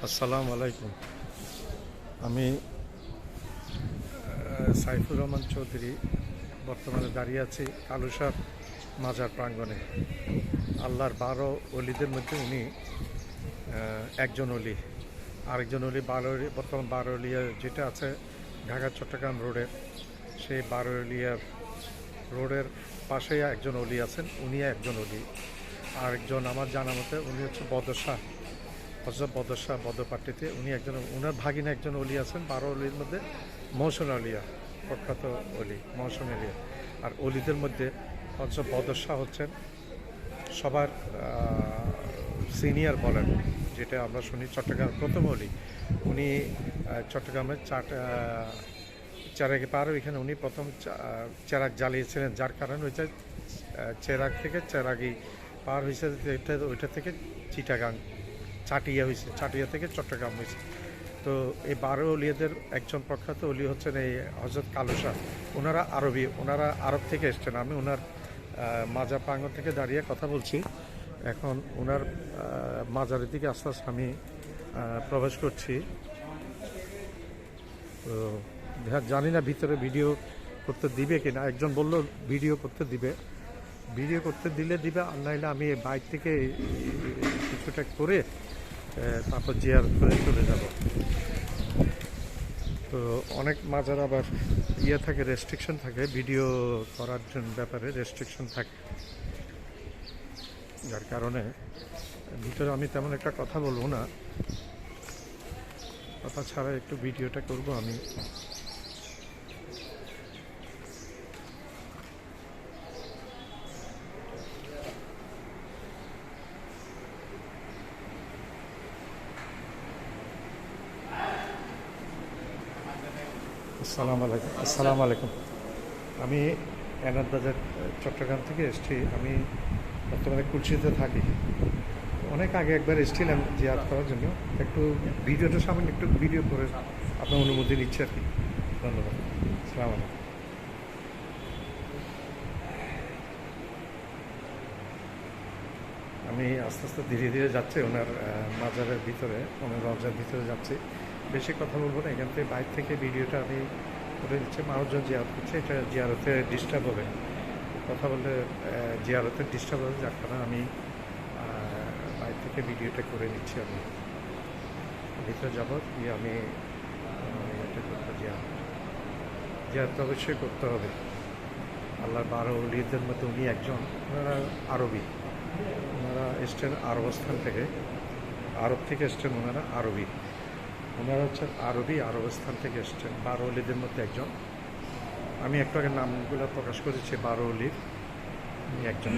আসসালামু আলাইকুম। আমি সাইফুর রহমান চৌধুরী বর্তমানে দাঁড়িয়ে আছি কালুসার মাজার প্রাঙ্গণে। আল্লাহর 12 অলিদের মধ্যে উনি একজন অলি। আরেকজন অলি বর্তমান 12 অলিয়া যেটা আছে ঢাকা চট্টগ্রাম রোডে, সেই 12 অলিয়ার রোডের পাশেই একজন অলি আছেন, উনি একজন অলি। আরেকজন আমার জানা মতে উনি হচ্ছে বদশাহ, হজরত বদশাহ বদপাট্টিতে উনি একজন, ওনার ভাগিনা একজন অলি আছেন 12 অলির মধ্যে, মহসিন আলিয়া, প্রখ্যাত অলি মহসিন আলিয়া। আর অলিদের মধ্যে হজরত বদশাহ হচ্ছেন সবার সিনিয়র বলেন, যেটা আমরা শুনি চট্টগ্রাম প্রথম অলি। উনি চট্টগ্রামের চেরাগে পার এখানে উনি প্রথম চেরাগ জ্বালিয়েছিলেন, যার কারণে ওইটা চেরাগ থেকে চেরাগি পার হয়েছে, ওইটা থেকে চিটাগাং চাটিয়া হয়েছে, চাটিয়া থেকে চট্টগ্রাম হয়েছে। তো এই 12 অলিয়াদের একজন প্রখ্যাত অলি হচ্ছেন এই হজরত কালুসাহ। ওনারা আরবি, ওনারা আরব থেকে এসছেন। আমি ওনার মাজার প্রাঙ্গণ থেকে দাঁড়িয়ে কথা বলছি। এখন ওনার মাজারের দিকে আস্তে আস্তে আমি প্রবেশ করছি। তো জানি না ভিতরে ভিডিও করতে দিবে কিনা। একজন বলল ভিডিও করতে দিবে, ভিডিও করতে দিলে দিবে, আর নাইলে আমি বাইক থেকে কিছুটা করে তারপর জিয়ার করে চলে যাব। তো অনেক মাজার আবার থাকে, রেস্ট্রিকশন থাকে, ভিডিও করার জন্য ব্যাপারে রেস্ট্রিকশন থাকে, যার কারণে ভিতরে আমি তেমন একটা কথা বলবো না, কথা ছাড়া একটু ভিডিওটা করব আমি। আসসালামু আলাইকুম। আমি এনাদ বাজার চট্টগ্রাম থেকে এসেছি। আমি বর্তমানে কুলসিতে থাকি। অনেক আগে একবার এসেছিলাম জিয়ারত করার জন্য। একটু ভিডিওটা সামনে একটু ভিডিও করে আপনার অনুমতি নিচ্ছি আর কি। ধন্যবাদ। আসসালামু আলাইকুম। আমি আস্তে আস্তে ধীরে ধীরে যাচ্ছি ওনার মাজারের ভিতরে, ওনার রওজার ভিতরে যাচ্ছি। বেশি কথা বলবো না, এখান থেকে বাইরে থেকে ভিডিওটা আমি করে দিচ্ছি। মানুষজন জিয়ারত করছে, এটা জিয়ারতে ডিস্টার্ব হবে, কথা বললে জিয়ারতে ডিস্টার্ব হবে, যার কারণে আমি বাইরে থেকে ভিডিওটা করে নিচ্ছি। আমি ভিতরে যাবো, গিয়ে আমি এটা করবো। জিয়ারত অবশ্যই করতে হবে। আল্লাহর 12 অলিদের মধ্যে উনি একজন। ওনারা আরবি, ওনারা এসছেন আরবস্থান থেকে, আরব থেকে এসছেন ওনারা আরবি। ওনারা হচ্ছেন আরবি, আরবস্থান থেকে এসছেন 12 অলিদের মধ্যে একজন। আমি একটু আগে নামগুলো প্রকাশ করেছি 12 অলির, উনি একজন।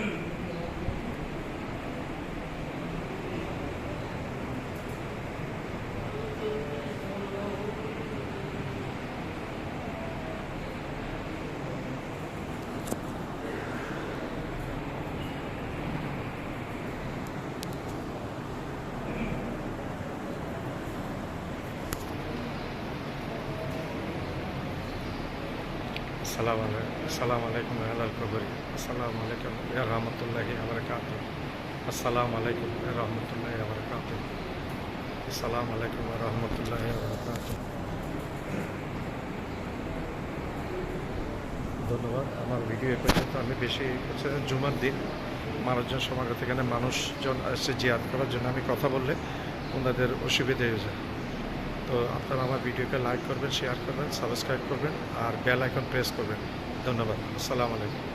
আসসালামু আলাইকুম আহলাল কবরি। আসসালামু আলাইকুম ইয়া রাহমাতুল্লাহি ওয়া বারাকাতুহু। আসসালামু আলাইকুম ইয়া রাহমাতুল্লাহি ওয়া বারাকাতুহু। আসসালামু আলাইকুম ওয়া রাহমাতুল্লাহি ওয়া বারাকাতুহু। ধন্যবাদ। আমার ভিডিও এ পর্যন্ত। আমি বেশি হচ্ছে জুমার দিন মানুষজন সমাগত, এখানে মানুষজন এসে জিয়ারত করার জন্য আমি কথা বললে ওনাদের অসুবিধা হয়ে যায়। তো আপনারা আমার ভিডিওকে লাইক করবেন, শেয়ার করবেন, সাবস্ক্রাইব করবেন, আর বেল আইকন প্রেস করবেন। ধন্যবাদ। আসসালামু আলাইকুম।